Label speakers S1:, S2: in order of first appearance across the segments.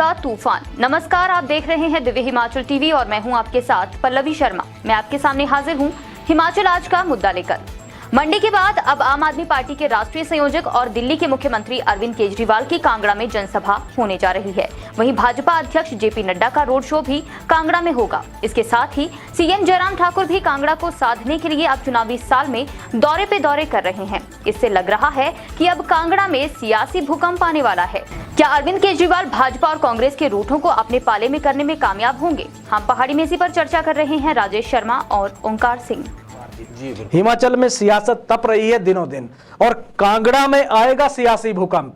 S1: का तूफान। नमस्कार, आप देख रहे हैं दिव्य हिमाचल टीवी और मैं हूं आपके साथ पल्लवी शर्मा। मैं आपके सामने हाजिर हूं हिमाचल आज का मुद्दा लेकर। मंडी के बाद अब आम आदमी पार्टी के राष्ट्रीय संयोजक और दिल्ली के मुख्यमंत्री अरविंद केजरीवाल की कांगड़ा में जनसभा होने जा रही है। वहीं भाजपा अध्यक्ष जेपी नड्डा का रोड शो भी कांगड़ा में होगा। इसके साथ ही सीएम जयराम ठाकुर भी कांगड़ा को साधने के लिए अब चुनावी साल में दौरे पे दौरे कर रहे हैं। इससे लग रहा है कि अब कांगड़ा में सियासी भूकंप आने वाला है। क्या अरविंद केजरीवाल भाजपा और कांग्रेस के रूठों को अपने पाले में करने में कामयाब होंगे? हम पहाड़ी में इसी पर चर्चा कर रहे हैं राजेश शर्मा और ओंकार सिंह।
S2: हिमाचल में सियासत तप रही है दिनों दिन और कांगड़ा में आएगा सियासी भूकंप।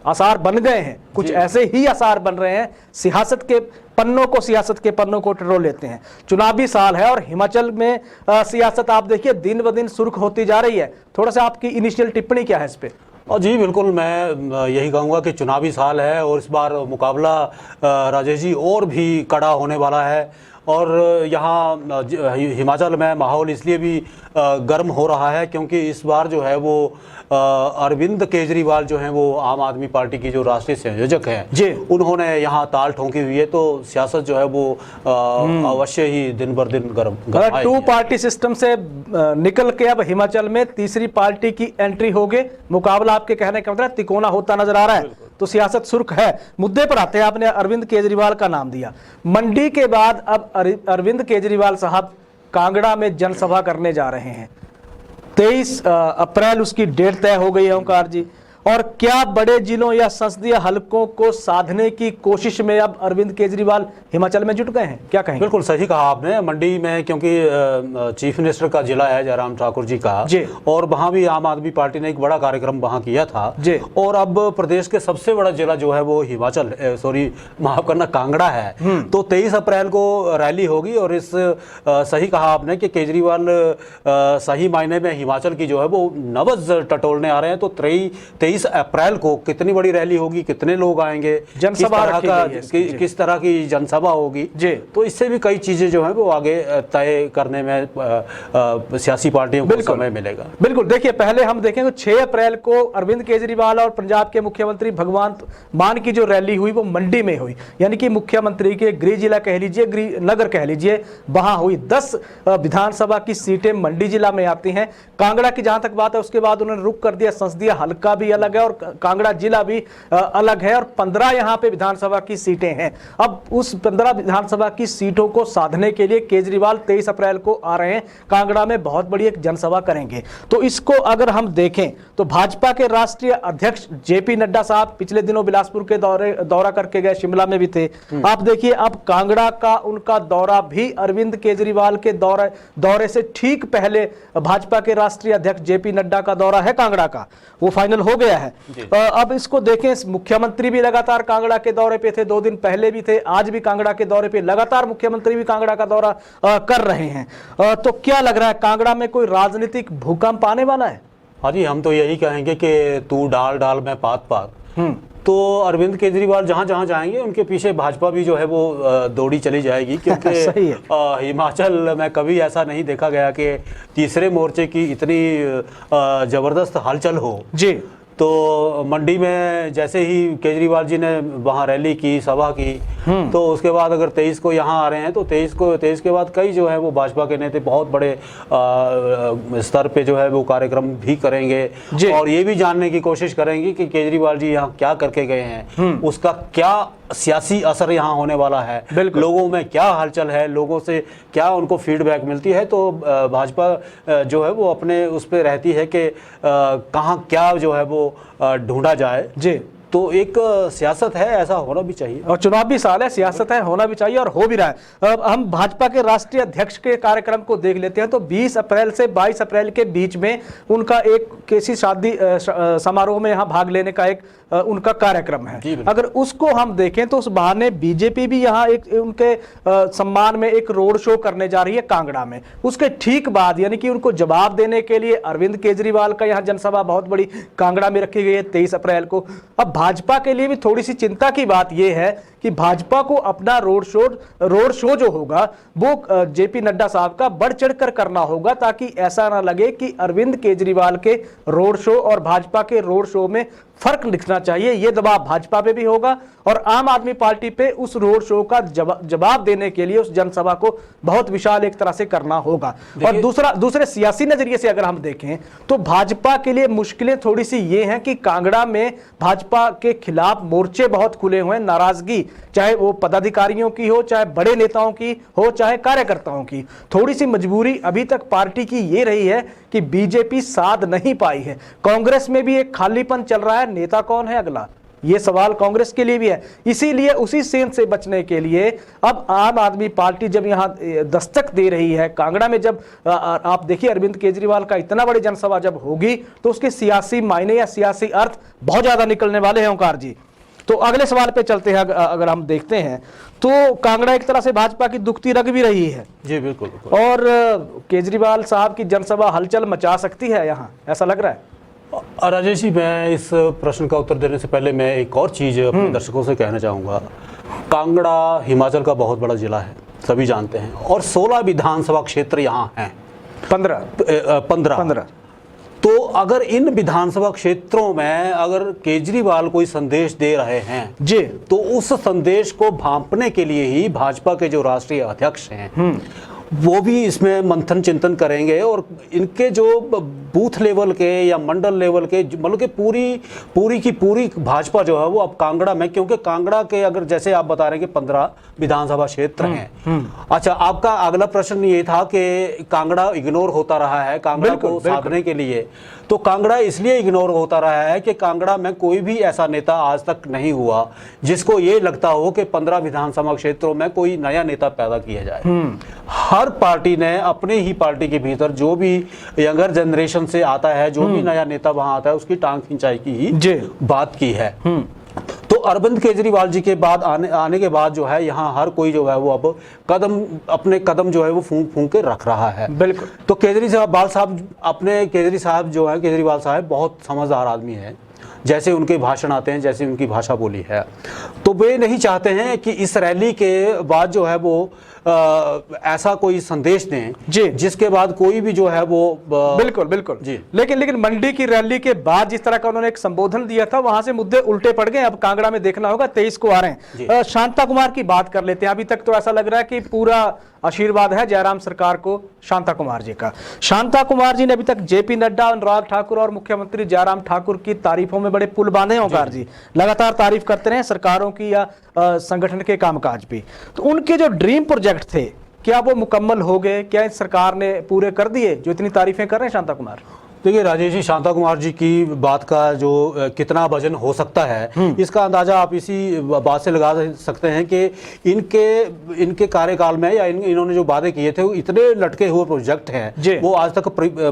S2: आसार बन गए हैं, कुछ ऐसे ही आसार बन रहे हैं। सियासत के पन्नों को टटोल लेते हैं। चुनावी साल है और हिमाचल में सियासत आप देखिए दिन ब दिन सुर्ख होती जा रही है। थोड़ा सा आपकी इनिशियल टिप्पणी क्या है इस पे?
S3: और जी बिल्कुल, मैं यही कहूँगा कि चुनावी साल है और इस बार मुकाबला राजेश जी और भी कड़ा होने वाला है। और यहाँ हिमाचल में माहौल इसलिए भी गर्म हो रहा है क्योंकि इस बार जो है वो अरविंद केजरीवाल जो हैं वो आम आदमी पार्टी की जो राष्ट्रीय संयोजक हैं जी, उन्होंने यहाँ ताल ठोंकी हुई है। तो सियासत जो है वो अवश्य ही दिन बर दिन गर्म
S2: टू पार्टी सिस्टम से निकल के अब हिमाचल में तीसरी पार्टी की एंट्री होगी। मुकाबला आपके कहने का मतलब तिकोना होता नजर आ रहा है। तो सियासत सुर्ख है। मुद्दे पर आते हैं। आपने अरविंद केजरीवाल का नाम दिया। मंडी के बाद अब अरविंद केजरीवाल साहब कांगड़ा में जनसभा करने जा रहे हैं। 23 अप्रैल उसकी डेट तय हो गई है ओंकार जी। और क्या बड़े जिलों या संसदीय हलकों को साधने की कोशिश में अब अरविंद केजरीवाल हिमाचल में जुट गए हैं? क्या कहेंगे?
S3: बिल्कुल सही कहा आपने। मंडी में क्योंकि चीफ मिनिस्टर का जिला है जयराम ठाकुर जी का जी, और वहां भी आम आदमी पार्टी ने एक बड़ा कार्यक्रम वहां किया था जी। और अब प्रदेश के सबसे बड़ा जिला जो है वो हिमाचल माफ करना कांगड़ा है। तो 23 अप्रैल को रैली होगी। और इस सही कहा आपने कि केजरीवाल सही मायने में हिमाचल की जो है वो नब्ज टटोलने आ रहे हैं। तो 23 अप्रैल को कितनी बड़ी रैली होगी, कितने लोग आएंगे,
S2: जनसभा
S3: किस तरह की जनसभा होगी जी। तो इससे भी कई चीजें जो है वो आगे तय करने में सियासी पार्टियों को समय मिलेगा।
S2: बिल्कुल। देखिए, पहले हम देखेंगे 6 अप्रैल को अरविंद केजरीवाल और पंजाब के मुख्यमंत्री भगवंत मान की जो रैली हुई वो मंडी में हुई। यानी कि मुख्यमंत्री के गृह जिला कह लीजिए, गृह नगर कह लीजिए, वहां हुई। 10 विधानसभा की सीटें मंडी जिला में आती हैं। कांगड़ा की जहां तक बात है उसके बाद उन्होंने रुख कर दिया। संसदीय हल्का भी अलग है और कांगड़ा जिला भी अलग है और 15 यहां पे विधानसभा की सीटें हैं। अब उस 15 विधानसभा की सीटों को साधने के लिए केजरीवाल 23 अप्रैल को आ रहे हैं। कांगड़ा में बहुत बड़ी एक जनसभा करेंगे। तो इसको अगर हम देखें तो भाजपा के राष्ट्रीय अध्यक्ष जेपी नड्डा साहब पिछले दिनों बिलासपुर के दौरा करके गए, शिमला में भी थे। आप देखिए, अब कांगड़ा का उनका दौरा भी अरविंद केजरीवाल के दौरे से ठीक पहले भाजपा के राष्ट्रीय अध्यक्ष जेपी नड्डा का दौरा है कांगड़ा का, वो फाइनल हो गया है। अब इसको देखें, मुख्यमंत्री भी लगातार कांगड़ा के दौरे पे थे। 2 दिन पहले भी थे, आज भी कांगड़ा के दौरे पे लगातार मुख्यमंत्री भी कांगड़ा का दौरा कर रहे हैं। तो क्या लग रहा है, कांगड़ा में कोई राजनीतिक भूकंप आने वाला है?
S3: हाँ जी, हम तो यही कहेंगे कि तू डाल डाल में पात पात। तो अरविंद केजरीवाल जहां जहां जाएंगे उनके पीछे भाजपा भी जो है वो दौड़ी चली जाएगी। क्योंकि हिमाचल में कभी ऐसा नहीं देखा गया कि तीसरे मोर्चे की इतनी जबरदस्त हलचल हो जी। तो मंडी में जैसे ही केजरीवाल जी ने वहाँ रैली की, सभा की, तो उसके बाद अगर 23 को यहाँ आ रहे हैं तो 23 के बाद कई जो है वो भाजपा के नेता बहुत बड़े स्तर पे जो है वो कार्यक्रम भी करेंगे और ये भी जानने की कोशिश करेंगे कि केजरीवाल जी यहाँ क्या करके गए हैं, उसका क्या सियासी असर यहाँ होने वाला है, लोगों में क्या हलचल है, लोगों से क्या उनको फीडबैक मिलती है। तो भाजपा जो है वो अपने उस पर रहती है कि कहाँ क्या जो है वो ढूंढा जाए जी। तो एक सियासत है, ऐसा होना भी चाहिए
S2: और चुनावी साल है, सियासत है, होना भी चाहिए और हो भी रहा है। अब हम भाजपा के राष्ट्रीय अध्यक्ष के कार्यक्रम को देख लेते हैं। तो 20 अप्रैल से 22 अप्रैल के बीच में उनका एक किसी शादी समारोह में यहाँ भाग लेने का एक उनका कार्यक्रम है। अगर उसको हम देखें तो उस बहाने बीजेपी भी यहाँ एक उनके सम्मान में एक रोड शो करने जा रही है कांगड़ा में। उसके ठीक बाद यानी कि उनको जवाब देने के लिए अरविंद केजरीवाल का यहाँ जनसभा बहुत बड़ी कांगड़ा में रखी गई है 23 अप्रैल को। अब भाजपा के लिए भी थोड़ी सी चिंता की बात यह है कि भाजपा को अपना रोड शो जो होगा वो जेपी नड्डा साहब का बढ़ चढ़कर करना होगा, ताकि ऐसा ना लगे कि अरविंद केजरीवाल के रोड शो और भाजपा के रोड शो में फर्क दिखना चाहिए। ये दबाव भाजपा पे भी होगा और आम आदमी पार्टी पे उस रोड शो का जवाब देने के लिए उस जनसभा को बहुत विशाल एक तरह से करना होगा। और दूसरे सियासी नजरिए से अगर हम देखें तो भाजपा के लिए मुश्किलें थोड़ी सी ये हैं कि कांगड़ा में भाजपा के खिलाफ मोर्चे बहुत खुले हुए हैं, नाराजगी चाहे वो पदाधिकारियों की हो, चाहे बड़े नेताओं की हो, चाहे कार्यकर्ताओं की। थोड़ी सी मजबूरी अभी तक पार्टी की ये रही है कि बीजेपी साध नहीं पाई है। कांग्रेस में भी एक खालीपन चल रहा है, नेता कौन है अगला, ये सवाल कांग्रेस के लिए भी है। इसीलिए उसी सेंध से बचने के लिए अब आम आदमी पार्टी जब यहां दस्तक दे रही है कांगड़ा में, जब आप देखिए अरविंद केजरीवाल का इतना बड़ी जनसभा जब होगी तो उसके सियासी मायने या सियासी अर्थ बहुत ज्यादा निकलने वाले हैं। ओंकार जी, तो अगले सवाल पे चलते हैं। अगर हम देखते हैं तो कांगड़ा एक तरह से भाजपा की दुखती रग भी रही है।
S3: जी बिल्कुल।
S2: और केजरीवाल साहब की जनसभा हलचल मचा सकती है यहाँ, ऐसा लग रहा है।
S3: राजेश जी, मैं इस प्रश्न का उत्तर देने से पहले मैं एक और चीज़ अपने दर्शकों से कहना चाहूँगा। कांगड़ा हिमाचल का बहुत बड़ा जिला है, सभी जानते हैं, और 16 विधानसभा क्षेत्र यहाँ हैं। 15। तो अगर इन विधानसभा क्षेत्रों में अगर केजरीवाल कोई संदेश दे रहे हैं
S2: जी,
S3: तो उस संदेश को भांपने के लिए ही भाजपा के जो राष्ट्रीय अध्यक्ष हैं वो भी इसमें मंथन चिंतन करेंगे और इनके जो बूथ लेवल के या मंडल लेवल के मतलब कि पूरी की पूरी भाजपा जो है वो अब कांगड़ा में, क्योंकि कांगड़ा के अगर जैसे आप बता रहे हैं कि 15 विधानसभा क्षेत्र हैं। अच्छा, आपका अगला प्रश्न ये था कि कांगड़ा इग्नोर होता रहा है कांगड़ा को साधने के लिए। तो कांगड़ा इसलिए इग्नोर होता रहा है कि कांगड़ा में कोई भी ऐसा नेता आज तक नहीं हुआ जिसको ये लगता हो कि 15 विधानसभा क्षेत्रों में कोई नया नेता पैदा किया जाए। हर पार्टी ने अपने ही पार्टी के भीतर जो भी यंगर जनरेशन से आता है, जो भी नया नेता वहां आता है, उसकी टांग खिंचाई की ही बात की है। तो अरविंद केजरीवाल जी के बाद आने के बाद जो है यहाँ हर कोई जो है वो अब अपने कदम जो है वो फूंक के रख रहा है।
S2: बिल्कुल।
S3: तो केजरीवाल साहब बहुत समझदार आदमी है। जैसे उनके भाषण आते हैं, जैसे उनकी भाषा बोली है, तो वे नहीं चाहते हैं कि इस रैली के बाद जो है वो ऐसा कोई संदेश दें
S2: जी
S3: जिसके बाद कोई भी जो है वो
S2: बिल्कुल जी। लेकिन मंडी की रैली के बाद जिस तरह का उन्होंने एक संबोधन दिया था, वहां से मुद्दे उल्टे पड़ गए। अब कांगड़ा में देखना होगा, 23 को आ रहे हैं। शांता कुमार की बात कर लेते हैं। अभी तक तो ऐसा लग रहा है कि पूरा आशीर्वाद है जयराम सरकार को शांता कुमार जी का। शांता कुमार जी ने अभी तक जेपी नड्डा, अनुराग ठाकुर और मुख्यमंत्री जयराम ठाकुर की तारीफों में बड़े पुल बांधे हैं। ओंकार जी लगातार तारीफ करते रहे सरकारों की या संगठन के कामकाज भी। तो उनके जो ड्रीम प्रोजेक्ट थे, क्या वो मुकम्मल हो गए? क्या इस सरकार ने पूरे कर दिए जो इतनी तारीफें कर रहे हैं शांता कुमार?
S3: देखिए राजेश जी, शांता कुमार जी की बात का जो कितना वजन हो सकता है इसका अंदाजा आप इसी बात से लगा सकते हैं कि इनके कार्यकाल में या इन्होंने जो वादे किए थे वो इतने लटके हुए प्रोजेक्ट हैं वो आज तक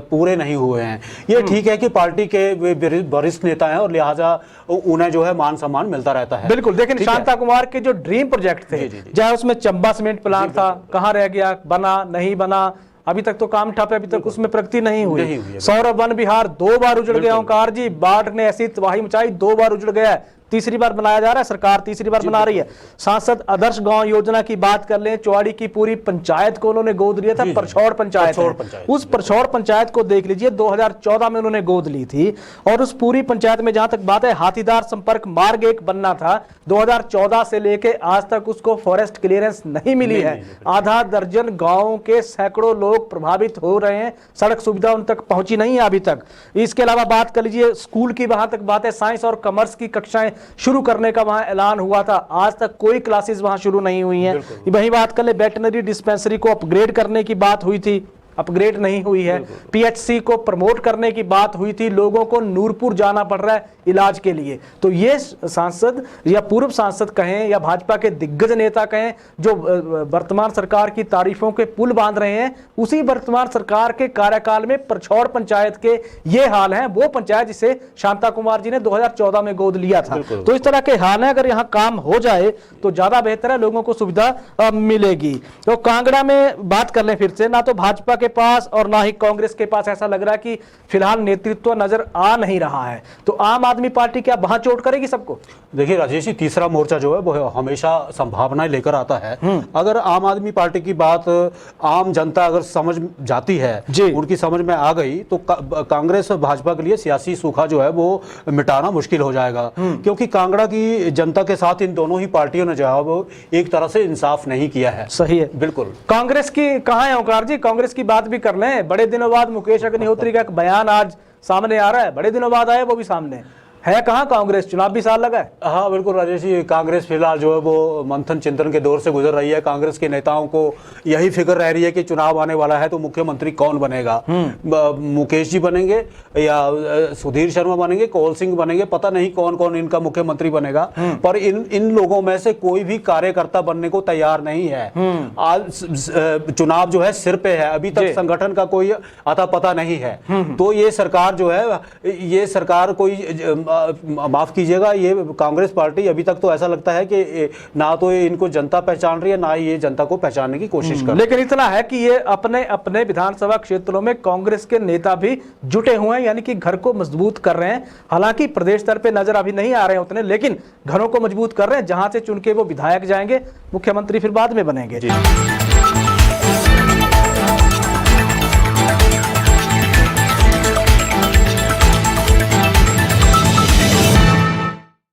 S3: पूरे नहीं हुए हैं। ये ठीक है कि पार्टी के वरिष्ठ नेता हैं और लिहाजा उन्हें जो है मान सम्मान मिलता रहता है।
S2: बिल्कुल। लेकिन शांता कुमार के जो ड्रीम प्रोजेक्ट थे, चाहे उसमें चंबा सीमेंट प्लांट था, कहाँ रह गया, बना नहीं बना, अभी तक तो काम ठप है, अभी तक उसमें प्रगति नहीं हुई। सौरभ वन विहार 2 बार उजड़ गया। ओंकार जी, बाढ़ ने ऐसी तबाही मचाई, 2 बार उजड़ गया है, तीसरी बार बनाया जा रहा है, सरकार तीसरी बार बना रही है। सांसद आदर्श गांव योजना की बात कर लें, चौड़ी की पूरी पंचायत को उन्होंने गोद लिया था। परछौड़ पंचायत, उस परछौड़ पंचायत को देख लीजिए, 2014 में उन्होंने गोद ली थी। और उस पूरी पंचायत में जहां तक बात है, हाथीदार संपर्क मार्ग एक बनना था, 2014 से लेके आज तक उसको फॉरेस्ट क्लियरेंस नहीं मिली है। आधा दर्जन गांवों के सैकड़ों लोग प्रभावित हो रहे हैं, सड़क सुविधा उन तक पहुंची नहीं है अभी तक। इसके अलावा बात कर लीजिए स्कूल की, वहां तक बात है, साइंस और कॉमर्स की कक्षाएं शुरू करने का वहां ऐलान हुआ था, आज तक कोई क्लासेस वहां शुरू नहीं हुई हैं। वही बात कर ले, वेटनरी डिस्पेंसरी को अपग्रेड करने की बात हुई थी, अपग्रेड नहीं हुई है। पीएचसी को प्रमोट करने की बात हुई थी, लोगों को नूरपुर जाना पड़ रहा है इलाज के लिए। तो ये सांसद या पूर्व सांसद कहें या भाजपा के दिग्गज नेता कहें, जो वर्तमान सरकार की तारीफों के पुल बांध रहे हैं, उसी वर्तमान सरकार के कार्यकाल में परछौड़ पंचायत के ये हाल हैं। वो पंचायत जिसे शांता कुमार जी ने 2014 में गोद लिया था। तो इस तरह के हाल है। अगर यहाँ काम हो जाए तो ज्यादा बेहतर है, लोगों को सुविधा मिलेगी। तो कांगड़ा में बात कर लें फिर से, ना तो भाजपा के के पास और ना ही कांग्रेस के पास ऐसा लग रहा है कि फिलहाल नेतृत्व नजर आ नहीं रहा है, तो आम आदमी पार्टी क्या वहां चोट करेगी सबको?
S3: देखिए राजेश जी, तीसरा मोर्चा जो है वो हमेशा संभावनाएं लेकर आता है। अगर आम आदमी पार्टी की बात आम जनता अगर समझ जाती है, उनकी समझ में आ गई, तो कांग्रेस भाजपा के लिए सियासी सूखा जो है वो मिटाना मुश्किल हो जाएगा, क्योंकि कांगड़ा की जनता के साथ इन दोनों ही पार्टियों ने जो है वो एक तरह से इंसाफ नहीं किया है।
S2: सही है,
S3: बिल्कुल।
S2: कांग्रेस की कहाँ है ओंकार जी? कांग्रेस की बात भी कर लें। बड़े दिनों बाद मुकेश अग्निहोत्री का एक बयान आज सामने आ रहा है, बड़े दिनों बाद आया वो भी सामने है। कहाँ कांग्रेस? चुनाव भी साल लगा है।
S3: हाँ बिल्कुल राजेश जी, कांग्रेस फिलहाल जो है वो मंथन चिंतन के दौर से गुजर रही है। कांग्रेस के नेताओं को यही फिक्र रह रही है कि चुनाव आने वाला है तो मुख्यमंत्री कौन बनेगा, मुकेश जी बनेंगे या सुधीर शर्मा बनेंगे, कौल सिंह बनेंगे, पता नहीं कौन कौन इनका मुख्यमंत्री बनेगा। पर इन लोगों में से कोई भी कार्यकर्ता बनने को तैयार नहीं है। आज चुनाव जो है सिर पे है, अभी तक संगठन का कोई अता पता नहीं है। तो ये सरकार जो है, ये सरकार कोई माफ कीजिएगा, ये कांग्रेस पार्टी अभी तक तो ऐसा लगता है कि ना तो इनको जनता पहचान रही है, ना ही ये जनता को पहचानने की कोशिश कर रही है।
S2: लेकिन इतना है कि ये अपने अपने विधानसभा क्षेत्रों में कांग्रेस के नेता भी जुटे हुए हैं, यानी कि घर को मजबूत कर रहे हैं। हालांकि प्रदेश स्तर पे नजर अभी नहीं आ रहे हैं उतने, लेकिन घरों को मजबूत कर रहे हैं, जहां से चुन के वो विधायक जाएंगे, मुख्यमंत्री फिर बाद में बनेंगे।